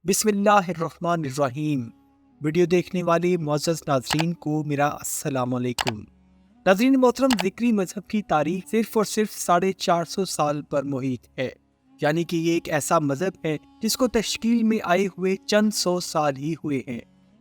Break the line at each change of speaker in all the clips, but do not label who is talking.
بسم اللہ الرحمن الرحیم۔ ویڈیو دیکھنے والے معزز ناظرین کو میرا السلام علیکم۔ ناظرین محترم، ذکری مذہب کی تاریخ صرف اور صرف 450 سال پر محیط ہے، یعنی کہ یہ ایک ایسا مذہب ہے جس کو تشکیل میں آئے ہوئے چند سو سال ہی ہوئے ہیں۔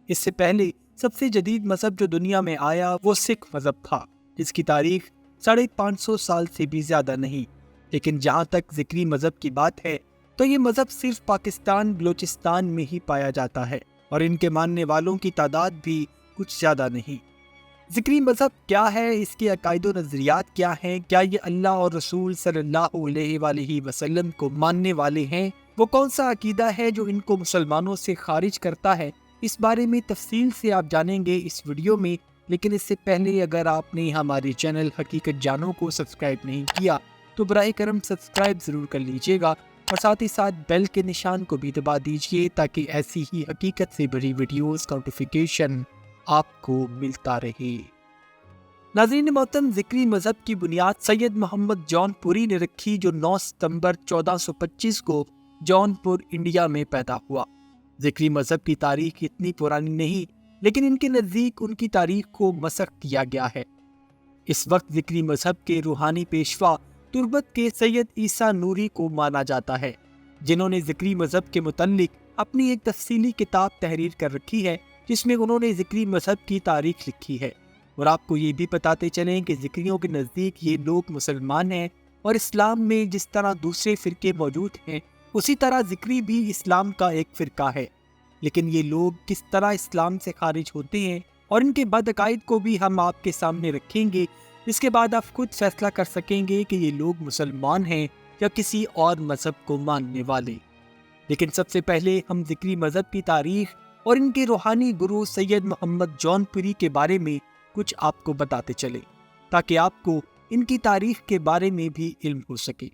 اس سے پہلے سب سے جدید مذہب جو دنیا میں آیا وہ سکھ مذہب تھا، جس کی تاریخ 550 سال سے بھی زیادہ نہیں۔ لیکن جہاں تک ذکری مذہب کی بات ہے تو یہ مذہب صرف پاکستان بلوچستان میں ہی پایا جاتا ہے، اور ان کے ماننے والوں کی تعداد بھی کچھ زیادہ نہیں۔ ذکری مذہب کیا ہے، اس کے عقائد و نظریات کیا ہیں، کیا یہ اللہ اور رسول صلی اللہ علیہ وآلہ وسلم کو ماننے والے ہیں، وہ کون سا عقیدہ ہے جو ان کو مسلمانوں سے خارج کرتا ہے، اس بارے میں تفصیل سے آپ جانیں گے اس ویڈیو میں۔ لیکن اس سے پہلے اگر آپ نے ہمارے چینل حقیقت جانوں کو سبسکرائب نہیں کیا تو براہ کرم سبسکرائب ضرور کر لیجئے گا، اور ساتھ ہی ساتھ بیل کے نشان کو بھی دبا دیجئے تاکہ ایسی ہی حقیقت سے بڑی ویڈیوز کا نوٹیفیکیشن آپ کو ملتا رہے۔ ناظرین محترم، ذکری مذہب کی بنیاد سید محمد جون پوری نے رکھی، جو 9 ستمبر 1425 کو جون پور انڈیا میں پیدا ہوا۔ ذکری مذہب کی تاریخ اتنی پرانی نہیں، لیکن ان کے نزدیک ان کی تاریخ کو مسخ کیا گیا ہے۔ اس وقت ذکری مذہب کے روحانی پیشوا تربت کے سید عیسیٰ نوری کو مانا جاتا ہے، جنہوں نے ذکری مذہب کے متعلق اپنی ایک تفصیلی کتاب تحریر کر رکھی ہے، جس میں انہوں نے ذکری مذہب کی تاریخ لکھی ہے۔ اور آپ کو یہ بھی بتاتے چلیں کہ ذکریوں کے نزدیک یہ لوگ مسلمان ہیں، اور اسلام میں جس طرح دوسرے فرقے موجود ہیں اسی طرح ذکری بھی اسلام کا ایک فرقہ ہے۔ لیکن یہ لوگ کس طرح اسلام سے خارج ہوتے ہیں اور ان کے بد عقائد کو بھی ہم آپ کے سامنے رکھیں گے، اس کے بعد آپ خود فیصلہ کر سکیں گے کہ یہ لوگ مسلمان ہیں یا کسی اور مذہب کو ماننے والے۔ لیکن سب سے پہلے ہم ذکری مذہب کی تاریخ اور ان کے روحانی گرو سید محمد جون پوری کے بارے میں کچھ آپ کو بتاتے چلیں، تاکہ آپ کو ان کی تاریخ کے بارے میں بھی علم ہو سکے۔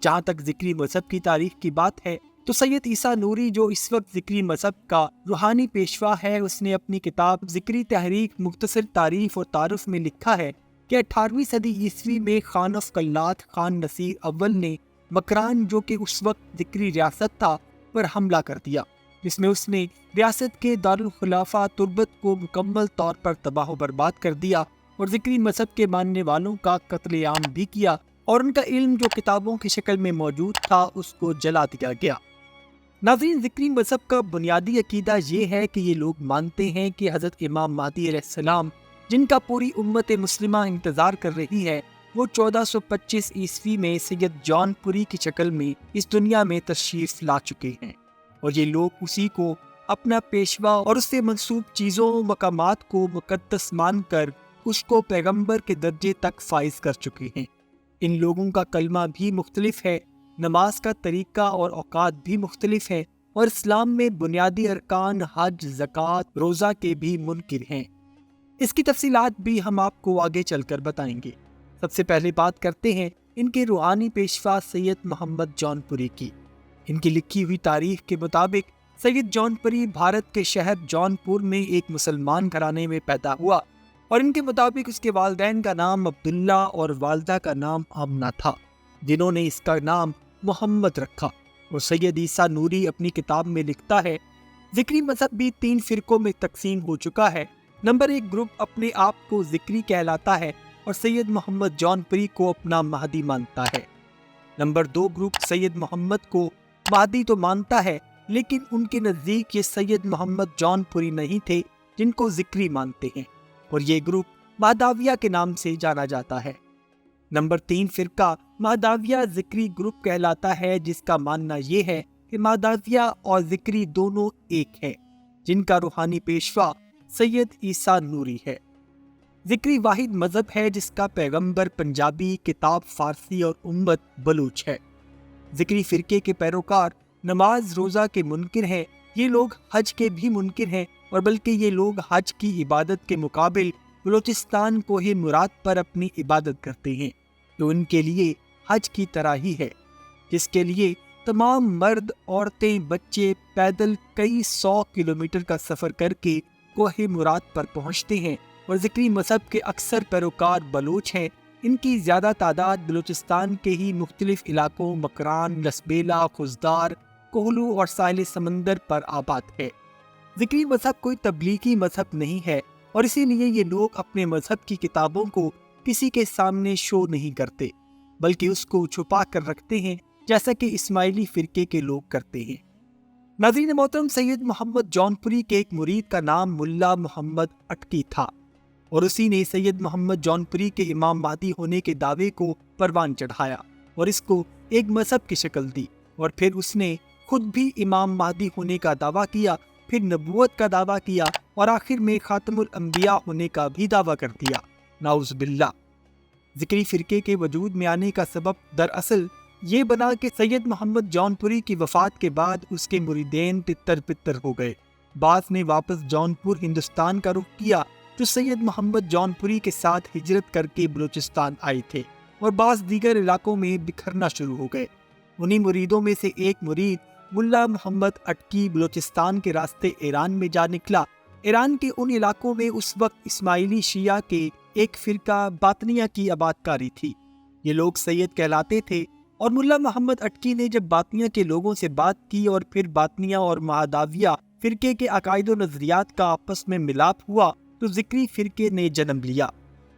جہاں تک ذکری مذہب کی تاریخ کی بات ہے تو سید عیسیٰ نوری، جو اس وقت ذکری مذہب کا روحانی پیشوا ہے، اس نے اپنی کتاب ذکری تحریک مختصر تعریف اور تعارف میں لکھا ہے کہ 18ویں صدی عیسوی میں خان آف کلات خان نصیر اول نے مکران، جو کہ اس وقت ذکری ریاست تھا، پر حملہ کر دیا، جس میں اس نے ریاست کے دارالخلافہ تربت کو مکمل طور پر تباہ و برباد کر دیا، اور ذکری مذہب کے ماننے والوں کا قتل عام بھی کیا، اور ان کا علم جو کتابوں کی شکل میں موجود تھا اس کو جلا دیا گیا۔ ناظرین، ذکری مذہب کا بنیادی عقیدہ یہ ہے کہ یہ لوگ مانتے ہیں کہ حضرت امام مہدی علیہ السلام، جن کا پوری امت مسلمہ انتظار کر رہی ہے، وہ 1425 عیسوی میں سید جون پوری کی شکل میں اس دنیا میں تشریف لا چکے ہیں، اور یہ لوگ اسی کو اپنا پیشوا اور اس سے منسوب چیزوں و مقامات کو مقدس مان کر اس کو پیغمبر کے درجے تک فائز کر چکے ہیں۔ ان لوگوں کا کلمہ بھی مختلف ہے، نماز کا طریقہ اور اوقات بھی مختلف ہے، اور اسلام میں بنیادی ارکان حج، زکوٰۃ، روزہ کے بھی منکر ہیں۔ اس کی تفصیلات بھی ہم آپ کو آگے چل کر بتائیں گے۔ سب سے پہلے بات کرتے ہیں ان کے روحانی پیشوا سید محمد جون پوری کی۔ ان کی لکھی ہوئی تاریخ کے مطابق سید جون پوری بھارت کے شہر جون پور میں ایک مسلمان گھرانے میں پیدا ہوا، اور ان کے مطابق اس کے والدین کا نام عبداللہ اور والدہ کا نام آمنہ تھا، جنہوں نے اس کا نام محمد رکھا۔ اور سید عیسیٰ نوری اپنی کتاب میں لکھتا ہے، ذکری مذہب بھی 3 فرقوں میں تقسیم ہو چکا ہے۔ نمبر 1 گروپ اپنے آپ کو ذکری کہلاتا ہے اور سید محمد جون پوری کو اپنا مہدی مانتا ہے۔ نمبر 2 گروپ سید محمد کو مہدی تو مانتا ہے، لیکن ان کے نزدیک یہ سید محمد جون پوری نہیں تھے جن کو ذکری مانتے ہیں، اور یہ گروپ مہداویہ کے نام سے جانا جاتا ہے۔ نمبر 3 فرقہ مہداویہ ذکری گروپ کہلاتا ہے، جس کا ماننا یہ ہے کہ مہداویہ اور ذکری دونوں ایک ہیں، جن کا روحانی پیشوا سید عیسیٰ نوری ہے۔ ذکری واحد مذہب ہے جس کا پیغمبر پنجابی، کتاب فارسی اور امت بلوچ ہے۔ ذکری فرقے کے پیروکار نماز، روزہ کے منکر ہیں۔ یہ لوگ حج کے بھی منکر ہیں، اور بلکہ یہ لوگ حج کی عبادت کے مقابل بلوچستان کوہ مراد پر اپنی عبادت کرتے ہیں، تو ان کے لیے حج کی طرح ہی ہے، جس کے لیے تمام مرد، عورتیں، بچے پیدل کئی 100 کلومیٹر کا سفر کر کے کوہ مراد پر پہنچتے ہیں۔ اور ذکری مذہب کے اکثر پیروکار بلوچ ہیں۔ ان کی زیادہ تعداد بلوچستان کے ہی مختلف علاقوں مکران، لسبیلا، خزدار، کوہلو اور ساحل سمندر پر آباد ہے۔ ذکری مذہب کوئی تبلیغی مذہب نہیں ہے اور اسی لیے یہ لوگ اپنے مذہب کی کتابوں کو کسی کے سامنے شو نہیں کرتے، بلکہ اس کو چھپا کر رکھتے ہیں، جیسا کہ اسماعیلی فرقے کے لوگ کرتے ہیں۔ ناظرین محترم، سید محمد جونپوری کے ایک مرید کا نام ملا محمد اٹکی تھا اور اسی نے سید محمد جونپوری کے امام مہدی ہونے کے دعوے کو پروان چڑھایا اور اس کو ایک مذہب کی شکل دی، اور پھر اس نے خود بھی امام مہدی ہونے کا دعویٰ کیا، پھر نبوت کا دعویٰ کیا اور آخر میں خاتم الانبیاء ہونے کا بھی دعویٰ کر دیا، نعوذ باللہ۔ ذکری فرقے کے وجود میں آنے کا سبب دراصل یہ بنا کہ سید محمد جونپوری کی وفات کے بعد اس کے مریدین تتر بتر ہو گئے۔ بعض نے واپس جونپور ہندوستان کا رخ کیا جو سید محمد جونپوری کے ساتھ ہجرت کر کے بلوچستان آئے تھے، اور بعض دیگر علاقوں میں بکھرنا شروع ہو گئے۔ انہی مریدوں میں سے ایک مرید ملا محمد اٹکی بلوچستان کے راستے ایران میں جا نکلا۔ ایران کے ان علاقوں میں اس وقت اسماعیلی شیعہ کے ایک فرقہ باطنیہ کی آباد کاری تھی۔ یہ لوگ سید کہلاتے تھے، اور ملا محمد اٹکی نے جب باطنیہ کے لوگوں سے بات کی اور پھر باطنیہ اور مہاداویہ فرقے کے عقائد و نظریات کا آپس میں ملاپ ہوا تو ذکری فرقے نے جنم لیا۔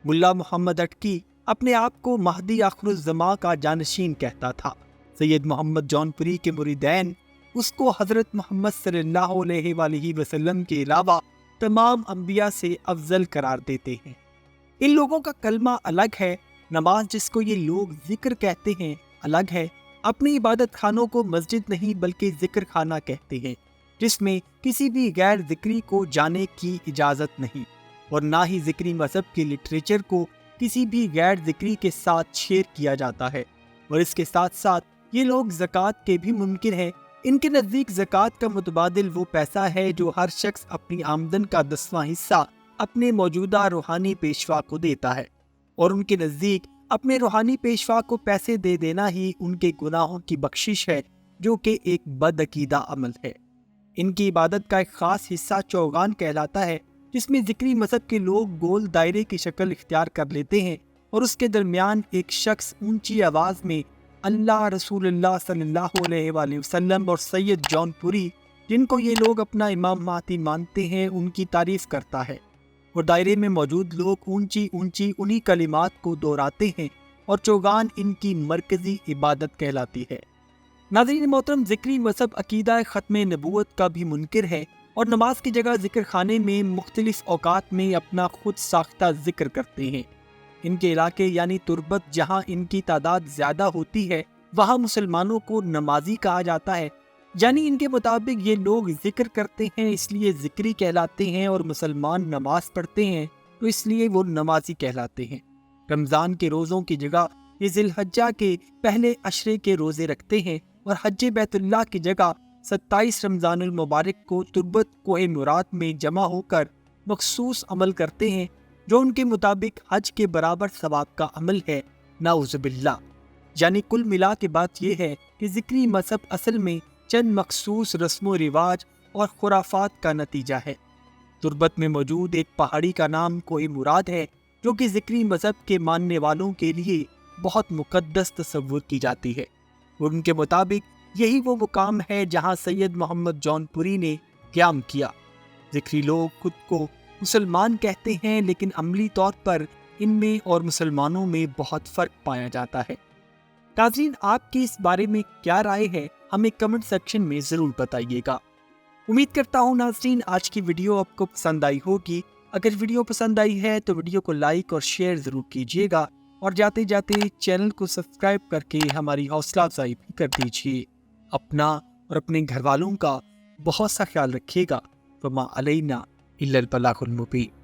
ملا محمد اٹکی اپنے آپ کو مہدی آخر الزماں کا جانشین کہتا تھا۔ سید محمد جونپوری کے مریدین اس کو حضرت محمد صلی اللہ علیہ وآلہ وسلم کے علاوہ تمام انبیاء سے افضل قرار دیتے ہیں۔ ان لوگوں کا کلمہ الگ ہے، نماز جس کو یہ لوگ ذکر کہتے ہیں الگ ہے۔ اپنی عبادت خانوں کو مسجد نہیں بلکہ ذکر خانہ کہتے ہیں، جس میں کسی بھی غیر ذکری کو جانے کی اجازت نہیں، اور نہ ہی ذکری مذہب کے لٹریچر کو کسی بھی غیر ذکری کے ساتھ شیئر کیا جاتا ہے۔ اور اس کے ساتھ ساتھ یہ لوگ زکوٰۃ کے بھی منکر ہیں۔ ان کے نزدیک زکوٰۃ کا متبادل وہ پیسہ ہے جو ہر شخص اپنی آمدن کا 10واں حصہ اپنے موجودہ روحانی پیشوا کو دیتا ہے، اور ان کے نزدیک اپنے روحانی پیشوا کو پیسے دے دینا ہی ان کے گناہوں کی بخشش ہے، جو کہ ایک بدعقیدہ عمل ہے۔ ان کی عبادت کا ایک خاص حصہ چوگان کہلاتا ہے، جس میں ذکری مذہب کے لوگ گول دائرے کی شکل اختیار کر لیتے ہیں، اور اس کے درمیان ایک شخص اونچی آواز میں اللہ، رسول اللہ صلی اللہ علیہ وآلہ وسلم اور سید جونپوری، جن کو یہ لوگ اپنا امام مہدی مانتے ہیں، ان کی تعریف کرتا ہے، اور دائرے میں موجود لوگ اونچی اونچی انہی کلمات کو دہراتے ہیں، اور چوگان ان کی مرکزی عبادت کہلاتی ہے۔ ناظرین محترم، ذکری مذہب عقیدہ ختم نبوت کا بھی منکر ہے، اور نماز کی جگہ ذکر خانے میں مختلف اوقات میں اپنا خود ساختہ ذکر کرتے ہیں۔ ان کے علاقے یعنی تربت جہاں ان کی تعداد زیادہ ہوتی ہے، وہاں مسلمانوں کو نمازی کہا جاتا ہے، یعنی ان کے مطابق یہ لوگ ذکر کرتے ہیں اس لیے ذکری کہلاتے ہیں، اور مسلمان نماز پڑھتے ہیں تو اس لیے وہ نمازی کہلاتے ہیں۔ رمضان کے روزوں کی جگہ یہ ذی الحجہ کے پہلے عشرے کے روزے رکھتے ہیں، اور حج بیت اللہ کی جگہ 27 رمضان المبارک کو تربت کوہ مراد میں جمع ہو کر مخصوص عمل کرتے ہیں، جو ان کے مطابق حج کے برابر ثواب کا عمل ہے، نعوذ باللہ۔ یعنی کل ملا کے بات یہ ہے کہ ذکری مذہب اصل میں چند مخصوص رسم و رواج اور خرافات کا نتیجہ ہے۔ تربت میں موجود ایک پہاڑی کا نام کوہ مراد ہے، جو کہ ذکری مذہب کے ماننے والوں کے لیے بہت مقدس تصور کی جاتی ہے، اور ان کے مطابق یہی وہ مقام ہے جہاں سید محمد جونپوری نے قیام کیا۔ ذکری لوگ خود کو مسلمان کہتے ہیں، لیکن عملی طور پر ان میں اور مسلمانوں میں بہت فرق پایا جاتا ہے۔ ناظرین، آپ کی اس بارے میں کیا رائے ہے، ہمیں کمنٹ سیکشن میں ضرور بتائیے گا۔ امید کرتا ہوں ناظرین آج کی ویڈیو آپ کو پسند آئی ہوگی۔ اگر ویڈیو پسند آئی ہے تو ویڈیو کو لائک اور شیئر ضرور کیجیے گا، اور جاتے جاتے چینل کو سبسکرائب کر کے ہماری حوصلہ افزائی بھی کر دیجیے۔ اپنا اور اپنے گھر والوں کا بہت سا خیال رکھیے گا۔ وما علینا الا البلاغ المبین۔